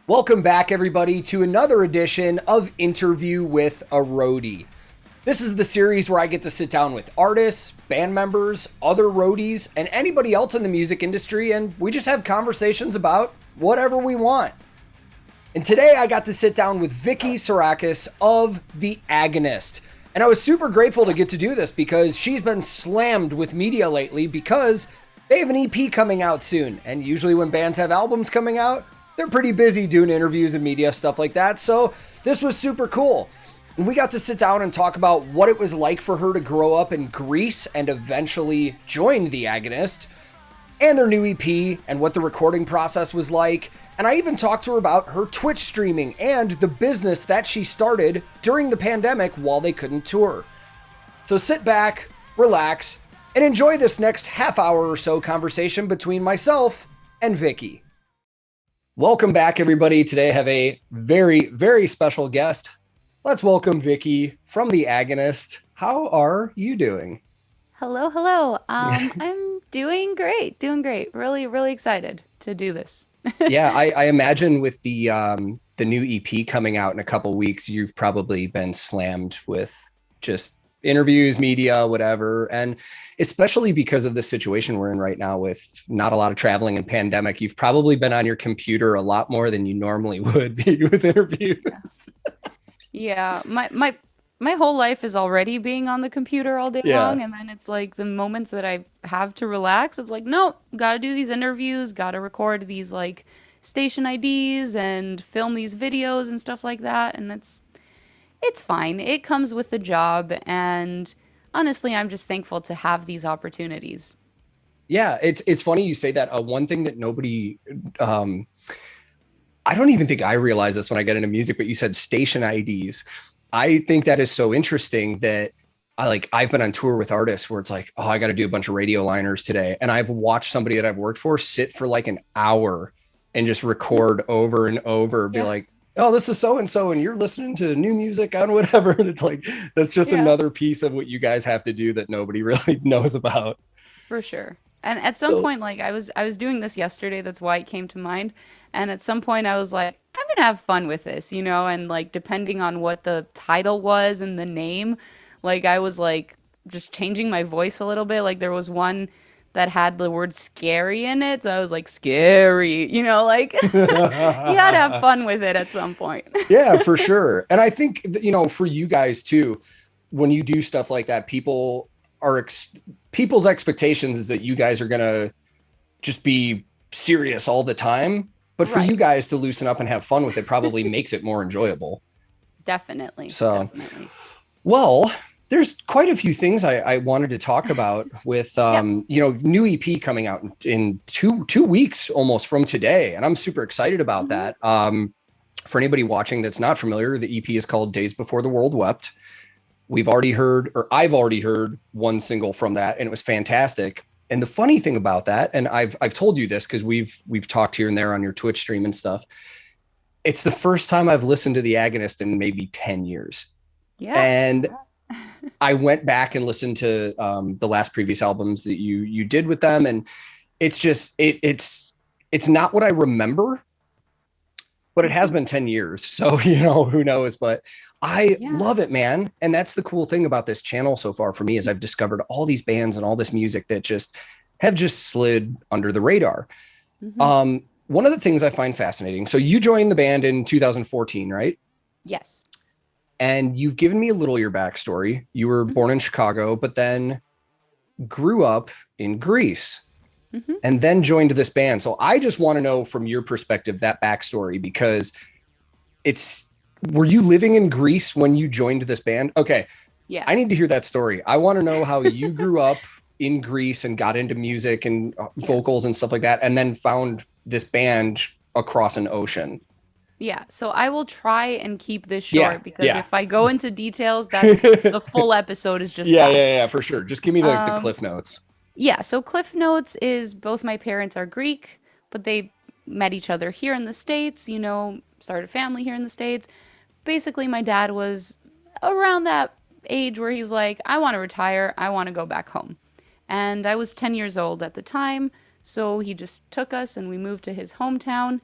Welcome back, everybody, to another edition of Interview with a Roadie. This is the series where I get to sit down with artists, band members, other roadies, and anybody else in the music industry, and we just have conversations about whatever we want. And today I got to sit down with Vicky Psarakis of The Agonist. And I was super grateful to get to do this because she's been slammed with media lately because they have an EP coming out soon. And usually when bands have albums coming out, they're pretty busy doing interviews and media, stuff like that. So this was super cool. And we got to sit down and talk about what it was like for her to grow up in Greece and eventually join The Agonist, and their new EP and what the recording process was like. And I even talked to her about her Twitch streaming and the business that she started during the pandemic while they couldn't tour. So sit back, relax, and enjoy this next half hour or so conversation between myself and Vicky. Welcome back, everybody. Today I have a very, very special guest. Let's welcome Vicky from The Agonist. How are you doing? Hello. I'm doing great. Really, really excited to do this. Yeah, I imagine with the new EP coming out in a couple weeks, you've probably been slammed with just interviews, media, whatever. And especially because of the situation we're in right now with not a lot of traveling and pandemic, you've probably been on your computer a lot more than you normally would be with interviews. Yeah, my whole life is already being on the computer all day long, and then it's like the moments that I have to relax, it's like, no, gotta do these interviews, gotta record these like station IDs and film these videos and stuff like that, and it's fine. It comes with the job, and honestly, I'm just thankful to have these opportunities. Yeah, it's funny you say that. One thing that nobody, I don't even think I realize this when I get into music, but you said station IDs. I think that is so interesting that I've been on tour with artists where it's like, oh, I got to do a bunch of radio liners today. And I've watched somebody that I've worked for sit for like an hour and just record over and over, be like, oh, this is so-and-so, and you're listening to new music on whatever. And it's like, that's just another piece of what you guys have to do that nobody really knows about. For sure. And at some point, like I was doing this yesterday, that's why it came to mind. And at some point I was like, I'm gonna have fun with this, and like depending on what the title was and the name, like I was like just changing my voice a little bit. Like there was one that had the word scary in it. So I was like, scary, like you gotta have fun with it at some point. Yeah, for sure. And I think, for you guys too, when you do stuff like that, people's expectations is that you guys are going to just be serious all the time. But for you guys to loosen up and have fun with it probably makes it more enjoyable. Definitely. Well, there's quite a few things I wanted to talk about with, new EP coming out in two weeks almost from today. And I'm super excited about that. For anybody watching that's not familiar, the EP is called Days Before The World Wept. I've already heard one single from that, and it was fantastic. And the funny thing about that, and I've told you this because we've talked here and there on your Twitch stream and stuff. It's the first time I've listened to The Agonist in maybe 10 years. Yeah. And I went back and listened to the last previous albums that you did with them, and it's just it's not what I remember, but it has been 10 years. So, who knows, but I love it, man. And that's the cool thing about this channel so far for me is I've discovered all these bands and all this music that have slid under the radar. One of the things I find fascinating. So you joined the band in 2014, right? Yes. And you've given me a little of your backstory. You were born in Chicago, but then grew up in Greece and then joined this band. So I just want to know from your perspective, that backstory, because were you living in Greece when you joined this band? Okay. Yeah. I need to hear that story. I want to know how you grew up in Greece and got into music and vocals and stuff like that, and then found this band across an ocean. Yeah. So I will try and keep this short because if I go into details, that's the full episode is just that. Yeah, for sure. Just give me the cliff notes. Yeah. So Cliff Notes is both my parents are Greek, but they met each other here in the States, started a family here in the States. Basically, my dad was around that age where he's like, I want to retire. I want to go back home. And I was 10 years old at the time. So he just took us and we moved to his hometown.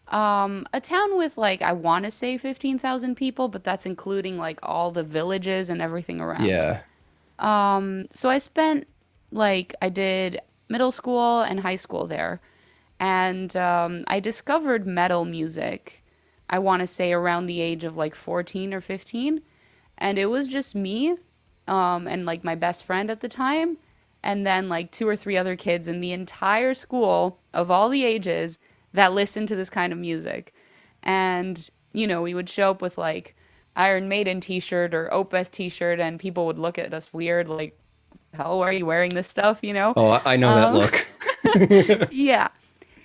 A town with like I want to say 15,000 people, but that's including like all the villages and everything around. Yeah. So I spent like I did middle school and high school there, and I discovered metal music. I want to say around the age of like 14 or 15, and it was just me, and like my best friend at the time, and then like two or three other kids in the entire school of all the ages that listened to this kind of music. And, we would show up with like Iron Maiden t-shirt or Opeth t-shirt and people would look at us weird like, hell, why are you wearing this stuff, Oh, I know that Um, look. yeah.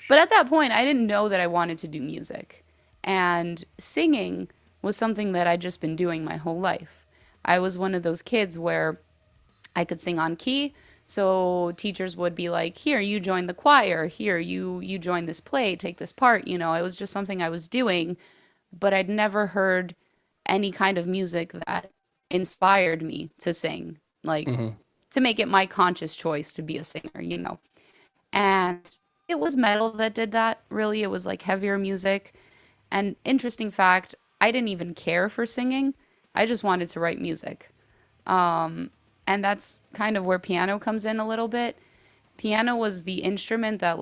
But at that point, I didn't know that I wanted to do music. And singing was something that I'd just been doing my whole life. I was one of those kids where I could sing on key. So teachers would be like, "Here, you join the choir. Here, you join this play, take this part." It was just something I was doing, but I'd never heard any kind of music that inspired me to sing, like Hmm. to make it my conscious choice to be a singer. And it was metal that did that, really. It was like heavier music. And interesting fact, I didn't even care for singing. I just wanted to write music. And that's kind of where piano comes in a little bit. Piano was the instrument that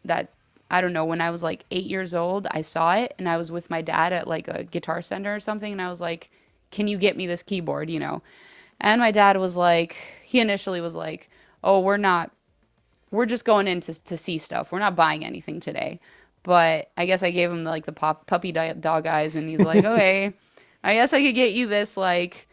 that I don't know, when I was like 8 years old, I saw it and I was with my dad at like a guitar center or something and I was like, "Can you get me this keyboard?" And my dad was like, he initially was like, "Oh, we're just going in to see stuff. We're not buying anything today." But I guess I gave him like the puppy dog eyes and he's like, "Okay, I guess I could get you this like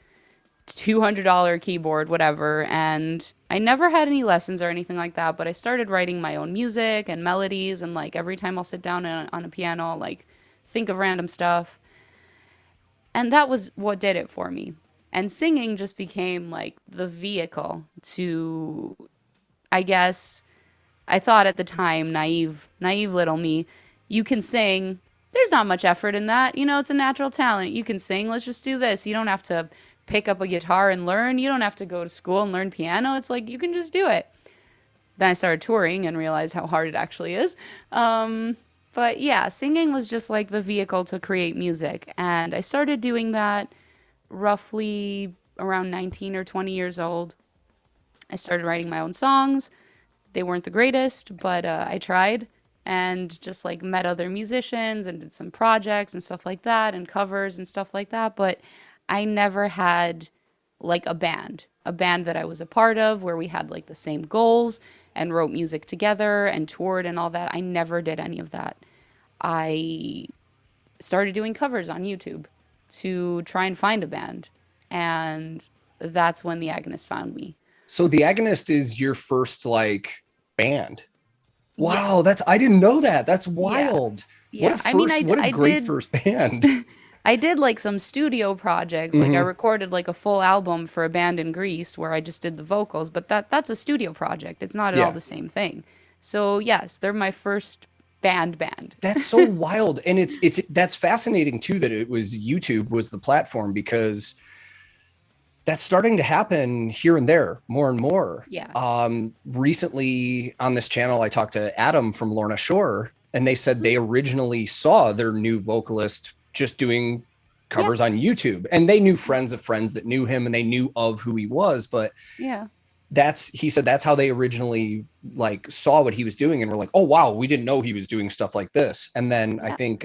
$200 keyboard, whatever." And I never had any lessons or anything like that, but I started writing my own music and melodies. And like every time I'll sit down on a piano, I'll like think of random stuff. And that was what did it for me. And singing just became like the vehicle to, I guess, I thought at the time, naive little me, you can sing. There's not much effort in that. It's a natural talent. You can sing. Let's just do this. You don't have to pick up a guitar and learn. You don't have to go to school and learn piano. It's like you can just do it. Then I started touring and realized how hard it actually is. But yeah, singing was just like the vehicle to create music. And I started doing that roughly around 19 or 20 years old. I started writing my own songs. They weren't the greatest, but I tried and just like met other musicians and did some projects and stuff like that and covers and stuff like that. But I never had like a band that I was a part of where we had like the same goals and wrote music together and toured and all that. I never did any of that. I started doing covers on YouTube to try and find a band. And that's when the Agonist found me. So the Agonist is your first like band. Yeah. Wow, I didn't know that. That's Yeah. wild. What a Yeah. I mean, first, what a I great did first band. I did like some studio projects. Like I Hmm. recorded like a full album for a band in Greece where I just did the vocals, but that's a studio project. It's not at all Yeah. the same thing. So yes, they're my first band. That's so wild. And that's fascinating too that it was YouTube was the platform because that's starting to happen here and there more and more. Yeah. Recently on this channel, I talked to Adam from Lorna Shore, and they said Mhm. they originally saw their new vocalist just doing Yeah. covers on YouTube, and they knew friends of friends that knew him, and they knew of who he was. But Yeah. he said that's how they originally like saw what he was doing, and were like, "Oh wow, we didn't know he was doing stuff like this." And then I Yeah. think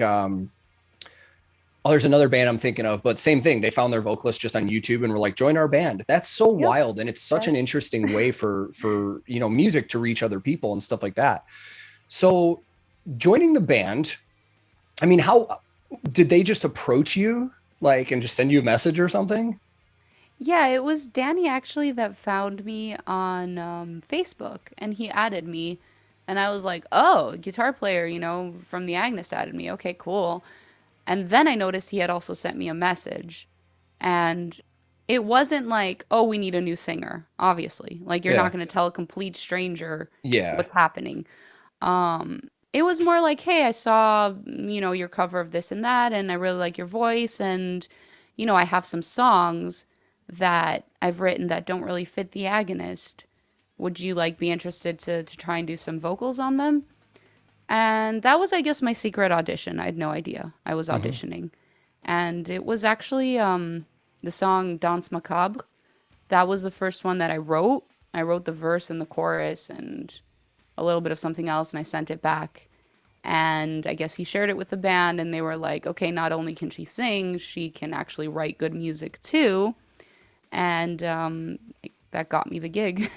oh, there's another band I'm thinking of, but same thing. They found their vocalist just on YouTube and were like, join our band. That's so Yep. wild. And it's such an That's interesting way for, music to reach other people and stuff like that. So joining the band, I mean, how did they just approach you like, and just send you a message or something? Yeah, it was Danny actually that found me on Facebook and he added me and I was like, "Oh, guitar player, from the Agonist added me. Okay, cool." And then I noticed he had also sent me a message. And it wasn't like, "Oh, we need a new singer," obviously. Like, you're not Yeah. going to tell a complete stranger Yeah. what's happening. It was more like, "Hey, I saw, your cover of this and that, and I really like your voice. And, I have some songs that I've written that don't really fit the Agonist. Would you like be interested to try and do some vocals on them?" And that was, I guess, my secret audition. I had no idea I was Hmm. auditioning. And it was actually the song Danse Macabre. That was the first one that I wrote. I wrote the verse and the chorus and a little bit of something else, and I sent it back. And I guess he shared it with the band, and they were like, okay, not only can she sing, she can actually write good music too. And that got me the gig.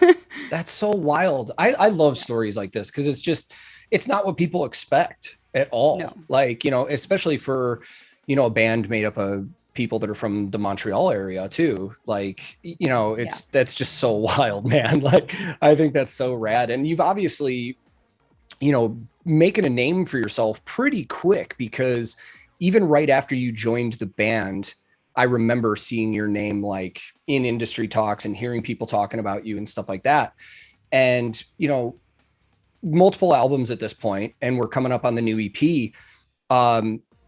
That's so wild. I love stories like this because it's not what people expect at all. No. Like, especially for, a band made up of people that are from the Montreal area too. Like, Yeah. that's just so wild, man. Like, I think that's so rad. And you've obviously, making a name for yourself pretty quick because even right after you joined the band, I remember seeing your name like in industry talks and hearing people talking about you and stuff like that. And, multiple albums at this point, and we're coming up on the new EP.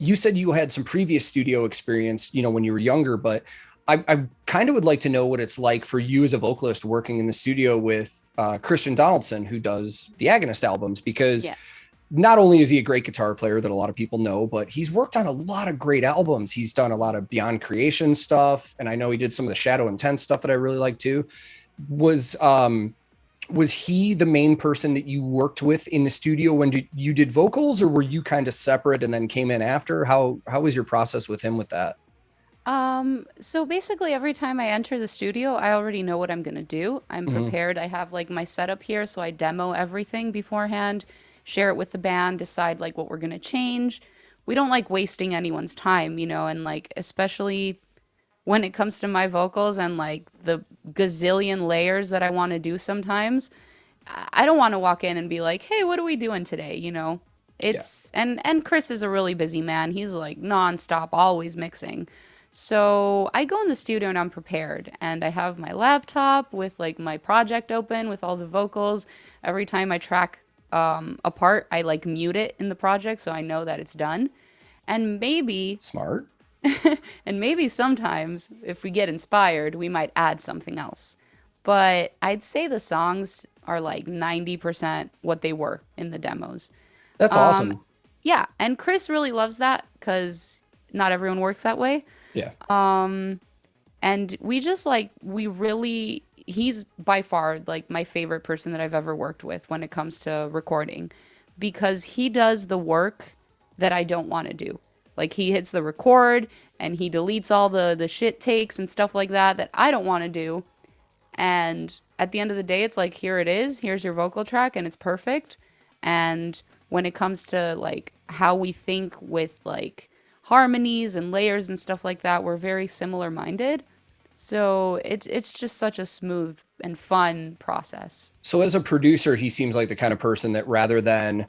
You said you had some previous studio experience, when you were younger, but I kind of would like to know what it's like for you as a vocalist working in the studio with Christian Donaldson, who does the Agonist albums, because Yeah. not only is he a great guitar player that a lot of people know, but he's worked on a lot of great albums. He's done a lot of Beyond Creation stuff, and I know he did some of the Shadow Intense stuff that I really like too. Was was he the main person that you worked with in the studio when you did vocals, or were you kind of separate and then came in after? How was your process with him with that? So basically every time I enter the studio, I already know what I'm gonna do. I'm Hmm. prepared. I have like my setup here, so I demo everything beforehand, share it with the band, decide like what we're gonna change. We don't like wasting anyone's time, and like especially when it comes to my vocals and like the gazillion layers that I want to do sometimes, I don't want to walk in and be like, "Hey, what are we doing today?" Yeah. And Chris is a really busy man. He's like nonstop, always mixing. So I go in the studio and I'm prepared, and I have my laptop with like my project open with all the vocals. Every time I track a part, I like mute it in the project so I know that it's done. And maybe Smart. and maybe sometimes, if we get inspired, we might add something else. But I'd say the songs are like 90% what they were in the demos. That's Um, awesome. yeah, and Chris really loves that because not everyone works that way. Yeah. And we just like, we really, he's by far like my favorite person that I've ever worked with when it comes to recording because he does the work that I don't want to do. Like he hits the record and he deletes all the shit takes and stuff like that I don't want to do. And at the end of the day, it's like, here it is. Here's your vocal track and it's perfect. And when it comes to like how we think with like harmonies and layers and stuff like that, we're very similar minded. So it's just such a smooth and fun process. So as a producer, he seems like the kind of person that rather than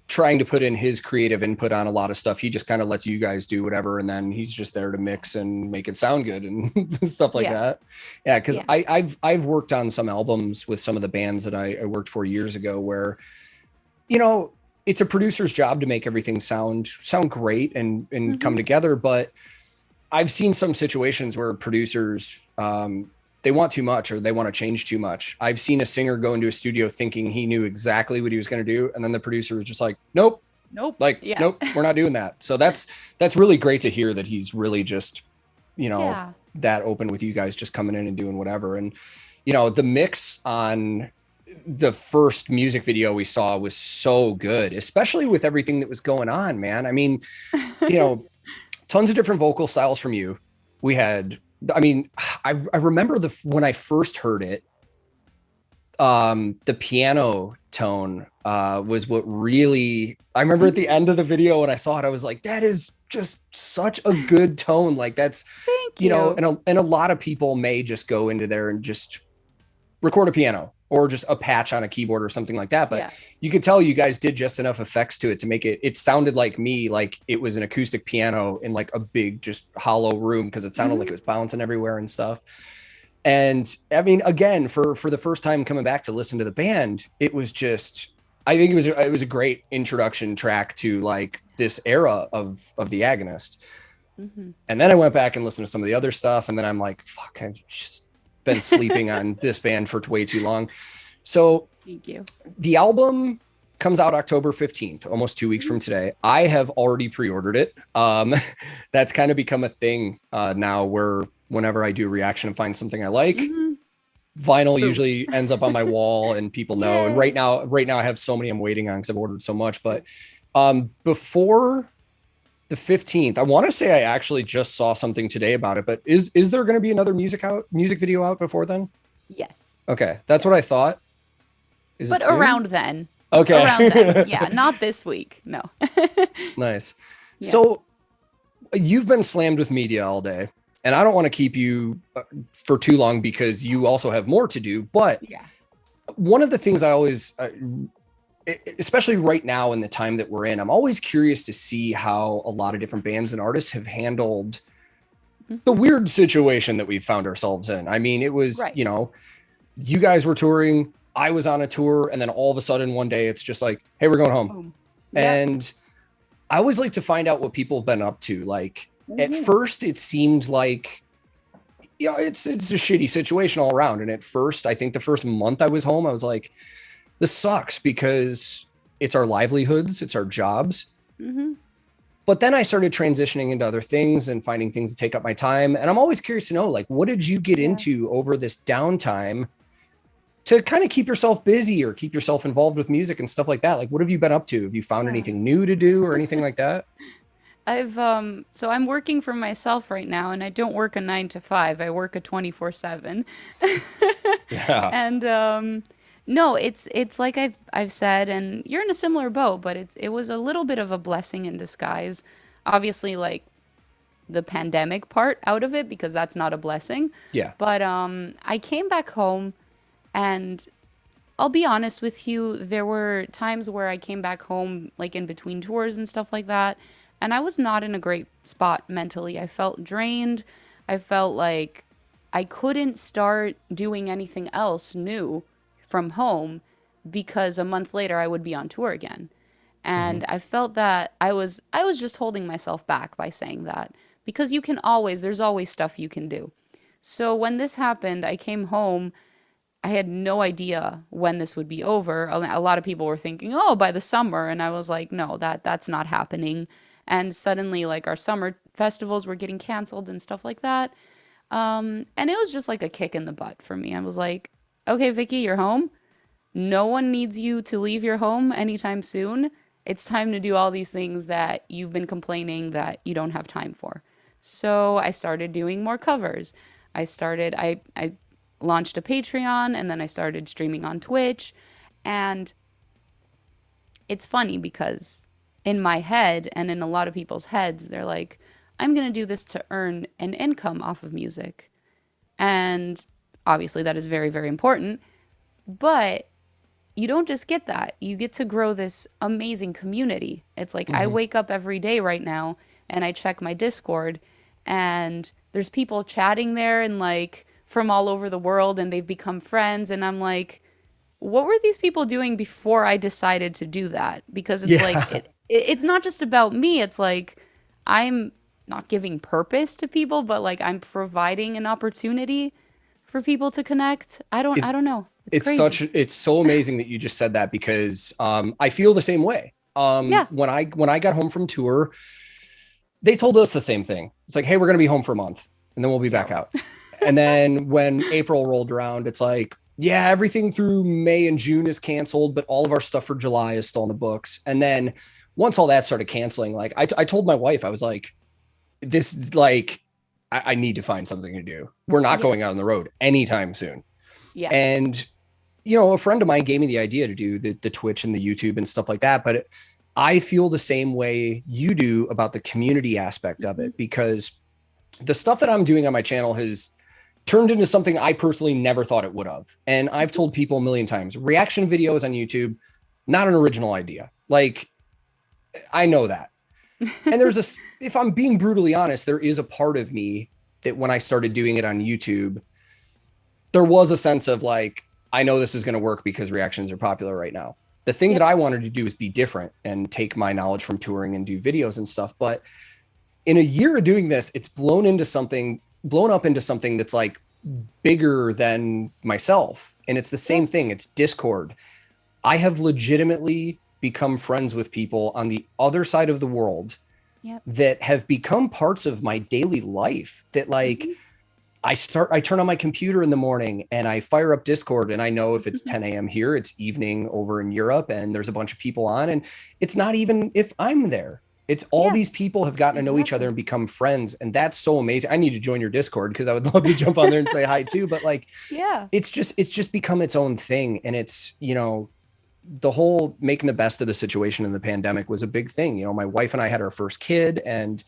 trying to put in his creative input on a lot of stuff, he just kind of lets you guys do whatever, and then he's just there to mix and make it sound good and stuff like Yeah. that. Yeah, because Yeah. I've worked on some albums with some of the bands that I worked for years ago, where you know it's a producer's job to make everything sound great and come Hmm. together, but I've seen some situations where producers they want too much or they want to change too much. I've seen a singer go into a studio thinking he knew exactly what he was going to do, and then the producer was just like, "Nope, Nope. like Yeah. nope, we're not doing that." So that's really great to hear that he's really just you know Yeah. that open with you guys just coming in and doing whatever. And the mix on the first music video we saw was so good, especially with Yes. everything that was going on, man. I mean, you know tons of different vocal styles from you. We had, I mean, I remember when I first heard it, the piano tone was what really, I remember at the end of the video when I saw it, I was like, that is just such a good tone. Like that's, Thank you. and a lot of people may just go into there and just record a piano or just a patch on a keyboard or something like that. But Yeah. you could tell you guys did just enough effects to it to make it sounded like me, like it was an acoustic piano in like a big, just hollow room. Cause it sounded like it Hmm. was bouncing everywhere and stuff. And I mean, again, for the first time coming back to listen to the band, it was just, I think it was a great introduction track to like this era of the Agonist. Hmm. And then I went back and listened to some of the other stuff, and then I'm like, fuck, I've just been sleeping on this band for way too long. So Thank you. the album comes out October 15th, almost 2 weeks from today. I have already pre-ordered it. That's kind of become a thing now, where whenever I do a reaction and find something I like, vinyl usually ends up on my wall and people know. And right now I have so many I'm waiting on because I've ordered so much. But before the 15th, I want to say I actually just saw something today about it, but is there going to be another music video out before then? Yes. Okay. That's what I thought. But around then. Okay. Around then. Yeah. Not this week. No. Nice. Yeah. So you've been slammed with media all day, and I don't want to keep you for too long because you also have more to do. But one of the things I always, especially right now in the time that we're in, I'm always curious to see how a lot of different bands and artists have handled the weird situation that we found ourselves in. I mean, it was, you know, you guys were touring, I was on a tour, and then all of a sudden one day it's just like, hey, we're going home. And I always like to find out what people have been up to. Like at first it seemed like, you know, it's a shitty situation all around. And at first, I think the first month I was home, I was like, this sucks because it's our livelihoods, it's our jobs. But then I started transitioning into other things and finding things to take up my time. And I'm always curious to know, like, what did you get into over this downtime to kind of keep yourself busy or keep yourself involved with music and stuff like that? Like, what have you been up to? Have you found anything new to do or anything like that? So I'm working for myself right now, and I don't work a 9 to 5. I work a 24/7. And no, it's like I've said, and you're in a similar boat, but it was a little bit of a blessing in disguise. Obviously, like the pandemic part out of it, because that's not a blessing. But I came back home, and I'll be honest with you, there were times where I came back home, like in between tours and stuff like that, and I was not in a great spot mentally. I felt drained. I felt like I couldn't start doing anything else new from home because a month later I would be on tour again. And I felt that I was just holding myself back by saying that, because there's always stuff you can do. So when this happened, I came home. I had no idea when this would be over. A lot of people were thinking, oh, by the summer. And I was like, no, that's not happening. And suddenly, like, our summer festivals were getting canceled and stuff like that. And it was just like a kick in the butt for me. I was like, okay, Vicky, you're home. No one needs you to leave your home anytime soon. It's time to do all these things that you've been complaining that you don't have time for. So I started doing more covers. I launched a Patreon, and then I started streaming on Twitch. And it's funny because in my head and in a lot of people's heads, they're like, I'm going to do this to earn an income off of music. And obviously that is very, very important. But you don't just get that. You get to grow this amazing community. It's like I wake up every day right now and I check my Discord, and there's people chatting there and like from all over the world, and they've become friends. And I'm like, what were these people doing before I decided to do that? Because it's like, it's not just about me. It's like, I'm not giving purpose to people, but like I'm providing an opportunity for people to connect. I don't know. It's crazy. It's so amazing that you just said that, because I feel the same way. When I got home from tour, they told us the same thing. It's like, hey, we're going to be home for a month and then we'll be back out. And then when April rolled around, it's like, yeah, everything through May and June is canceled, but all of our stuff for July is still in the books. And then once all that started canceling, like I told my wife, I was like, I need to find something to do. We're not going out on the road anytime soon. And, you know, a friend of mine gave me the idea to do the Twitch and the YouTube and stuff like that. But I feel the same way you do about the community aspect of it, because the stuff that I'm doing on my channel has turned into something I personally never thought it would have. And I've told people a million times, reaction videos on YouTube, not an original idea. Like, I know that. And if I'm being brutally honest, there is a part of me that when I started doing it on YouTube, there was a sense of like, I know this is going to work because reactions are popular right now. The thing that I wanted to do is be different and take my knowledge from touring and do videos and stuff. But in a year of doing this, it's blown up into something that's like bigger than myself. And it's the same thing. It's Discord. I have legitimately become friends with people on the other side of the world Yep. that have become parts of my daily life. That like Mhm. I turn on my computer in the morning and I fire up Discord, and I know if it's 10 a.m. here, it's evening over in Europe, and there's a bunch of people on, and it's not even if I'm there. It's all Yeah, these people have gotten to know each other exactly. and become friends. And that's so amazing. I need to join your Discord because I would love to jump on there and say hi too. But like, Yeah. it's just become its own thing. And it's, the whole making the best of the situation in the pandemic was a big thing. My wife and I had our first kid, and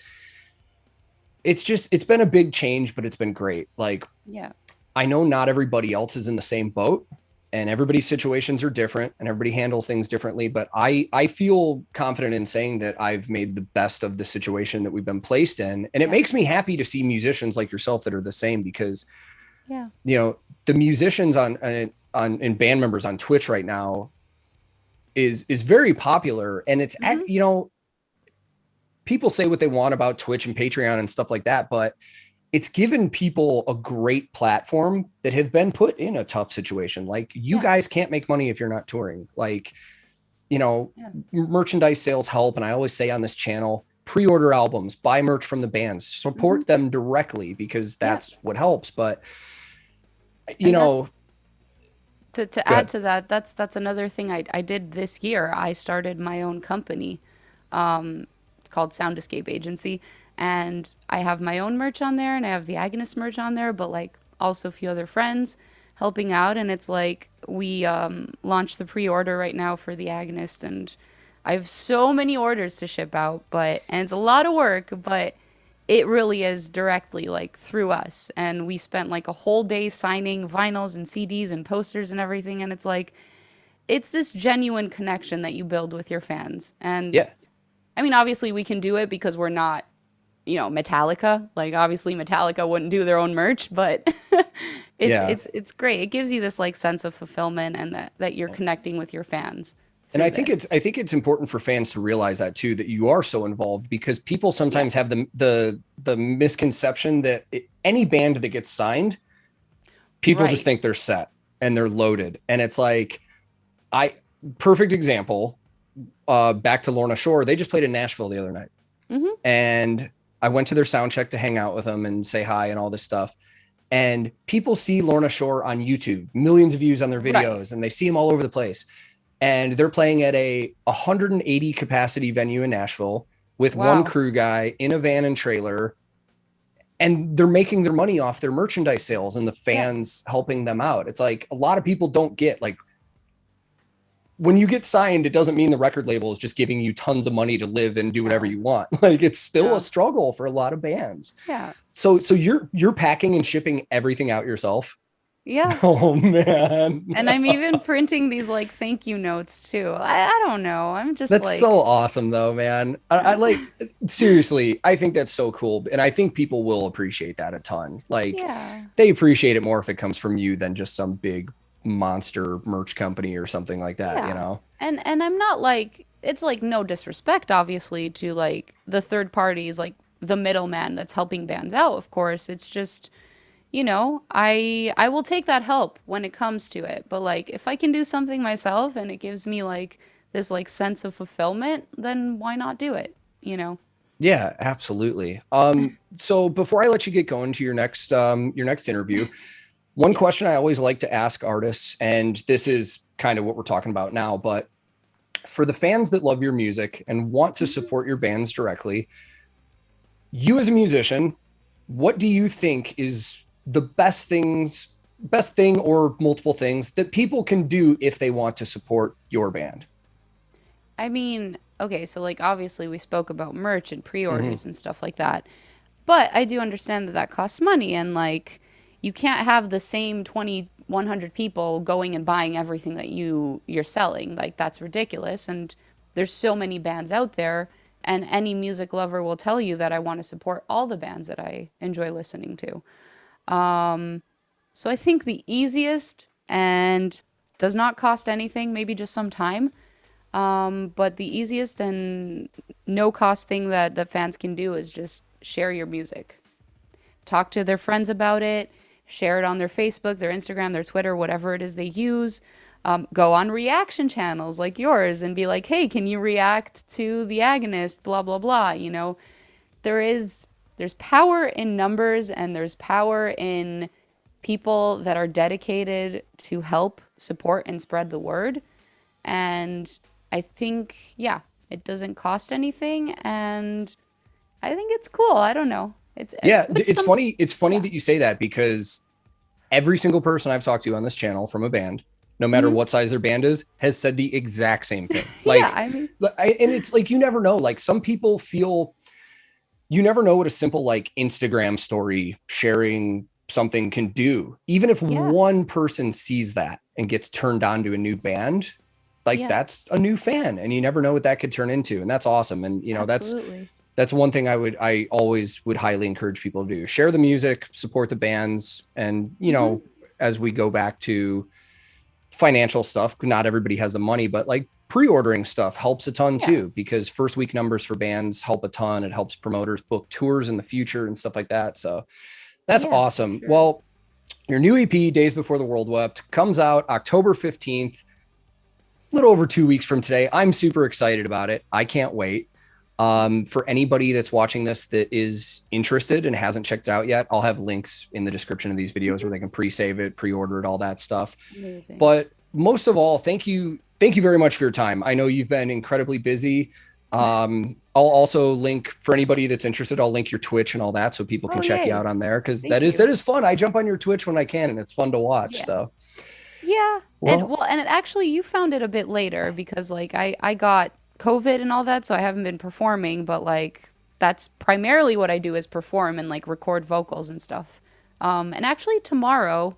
it's been a big change, but it's been great. Like, Yeah. I know not everybody else is in the same boat, and everybody's situations are different and everybody handles things differently. But I feel confident in saying that I've made the best of the situation that we've been placed in. And it Yeah. makes me happy to see musicians like yourself that are the same, because, Yeah. the musicians and band members on Twitch right now is very popular. And it's, Hmm. people say what they want about Twitch and Patreon and stuff like that, but it's given people a great platform that have been put in a tough situation. Like, you Yeah. guys can't make money if you're not touring. Like, you know, Yeah. merchandise sales help. And I always say on this channel, pre-order albums, buy merch from the bands, Hmm. support them directly, because Yeah. that's what helps. But, you And know, that's to add good. to that, that's another thing I did this year. I started my own company. It's called Sound Escape Agency, and I have my own merch on there, and I have the Agonist merch on there, but like also a few other friends helping out. And it's like we launched the pre-order right now for the Agonist, and I have so many orders to ship out, and it's a lot of work, but it really is directly like through us. And we spent like a whole day signing vinyls and CDs and posters and everything. And it's like, it's this genuine connection that you build with your fans. And Yeah. I mean, obviously, we can do it because we're not, Metallica. Like, obviously, Metallica wouldn't do their own merch, but Yeah. it's great. It gives you this like sense of fulfillment, and that you're connecting with your fans And through this. I think it's important for fans to realize that too, that you are so involved, because people Yeah. sometimes have the misconception that any band that gets signed, people just Right. think they're set and they're loaded. And it's like, I perfect example, back to Lorna Shore, they just played in Nashville the other night. Hmm. And I went to their sound check to hang out with them and say hi and all this stuff. And people see Lorna Shore on YouTube, millions of views on their Right. videos, and they see them all over the place. And they're playing at a 180 capacity venue in Nashville with one Wow. crew guy in a van and trailer, and they're making their money off their merchandise sales and the Yeah. fans helping them out. It's like, a lot of people don't get, like, when you get signed, it doesn't mean the record label is just giving you tons of money to live and do whatever No. you want. Like, it's still a No. struggle for a lot of bands. Yeah. So you're packing and shipping everything out yourself. Yeah. Oh man. And I'm even printing these like thank you notes too. I don't know. I'm just That's so like, awesome though, man. I like, seriously, I think that's so cool. And I think people will appreciate that a ton. Like, yeah. they appreciate it more if it comes from you than just some big monster merch company or something like that, you Yeah. know? And I'm not like, it's like no disrespect obviously to like the third parties, like the middleman that's helping bands out, of course. It's just, I will take that help when it comes to it. But like if I can do something myself and it gives me like this like sense of fulfillment, then why not do it, you know? Yeah, absolutely. So before I let you get going to your next interview, one Yeah. question I always like to ask artists, and this is kind of what we're talking about now, but for the fans that love your music and want to Mhm. support your bands directly, you as a musician, what do you think is the best thing or multiple things that people can do if they want to support your band? I mean, okay, so like obviously we spoke about merch and Mm-hmm. pre-orders and stuff like that. But I do understand that that costs money, and like you can't have the same 20, 100 people going and buying everything that you're selling. Like that's ridiculous, and there's so many bands out there, and any music lover will tell you that I want to support all the bands that I enjoy listening to. So I think the easiest and does not cost anything, maybe just some time, but the easiest and no cost thing that fans can do is just share your music. Talk to their friends about it, share it on their Facebook, their Instagram, their Twitter, whatever it is they use. go on reaction channels like yours and be like, hey, can you react to the Agonist, blah, blah, blah. You know, there's power in numbers, and there's power in people that are dedicated to help support and spread the word. And I think, yeah, it doesn't cost anything, and I think it's cool. I don't know. It's funny. It's funny yeah. that you say that, because every single person I've talked to on this channel from a band, no matter what size their band is, has said the exact same thing. Like, Yeah, I mean, and it's like, you never know. Like, some people feel, you never know what a simple like Instagram story sharing something can do. Even if yeah, one person sees that and gets turned on to a new band, like yeah, that's a new fan, and you never know what that could turn into. And that's awesome. And you know, absolutely. that's one thing I always would highly encourage people to do. Share the music, support the bands. And, you know, as we go back to financial stuff, not everybody has the money, but like pre-ordering stuff helps a ton too, because first week numbers for bands help a ton. It helps promoters book tours in the future and stuff like that. So that's Yeah, for awesome. sure. Well, your new EP, Days Before the World Wept, comes out October 15th, a little over 2 weeks from today. I'm super excited about it. I can't wait. For anybody that's watching this that is interested and hasn't checked it out yet, I'll have links in the description of these videos where they can pre-save it, pre-order it, all that stuff. Amazing. But most of all, thank you very much for your time. I know you've been incredibly busy. I'll also link, for anybody that's interested, I'll link your Twitch and all that, so people can check you out on there, because that is fun. I jump on your Twitch when I can, and it's fun to watch. So Yeah. well, And it actually, you found it a bit later because like I got COVID and all that, so I haven't been performing, but like that's primarily what I do is perform and like record vocals and stuff. And actually tomorrow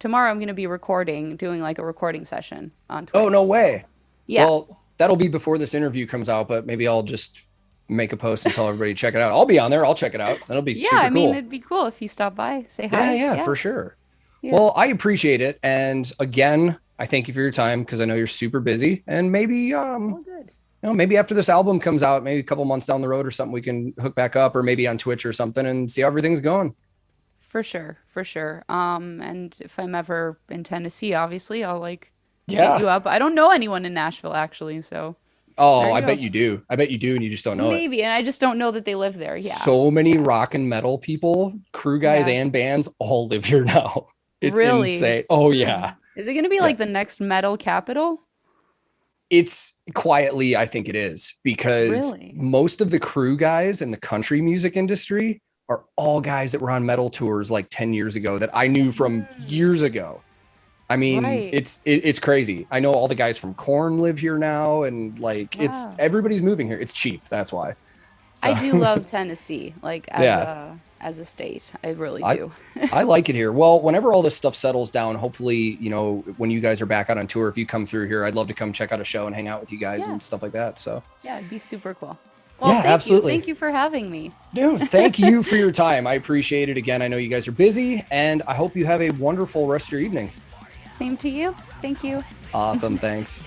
I'm gonna be doing like a recording session on oh, Twitch. no So way. yeah. Well, that'll be before this interview comes out, but maybe I'll just make a post and tell everybody to check it out. I'll be on there. I'll check it out. That'll be Yeah, super I mean cool. it'd be cool if you stop by, say Yeah, hi. yeah, Yeah. for sure. Yeah. Well, I appreciate it. And again, I thank you for your time, because I know you're super busy. And maybe All good. you know, maybe after this album comes out, maybe a couple months down the road or something, we can hook back up, or maybe on Twitch or something, and see how everything's going. For sure, for sure. And if I'm ever in Tennessee, obviously I'll like hit Yeah. you up. I don't know anyone in Nashville actually, so Oh, there I you bet go. you do. I bet you do, and you just don't know it. Maybe, and I just don't know that they live there. Yeah. So many Yeah. rock and metal people, crew guys Yeah. and bands, all live here now. It's Really? insane. Oh Hmm. yeah. Is it going to be Yeah. like the next metal capital? It's quietly, I think it is, because Really? most of the crew guys in the country music industry are all guys that were on metal tours like 10 years ago that I knew from years ago. I mean, Right. it's crazy. I know all the guys from Korn live here now, and like Wow. everybody's moving here. It's cheap, that's why. I So do love Tennessee, like yeah, as a state. I really I do. I like it here. Well, whenever all this stuff settles down, hopefully, you know, when you guys are back out on tour, if you come through here, I'd love to come check out a show and hang out with you guys Yeah. and stuff like that. So Yeah, it'd be super cool. Well, yeah, thank you. absolutely. Thank you for having me. Dude, thank you for your time. I appreciate it. Again, I know you guys are busy, and I hope you have a wonderful rest of your evening. Same to you. Thank you. Awesome. Thanks.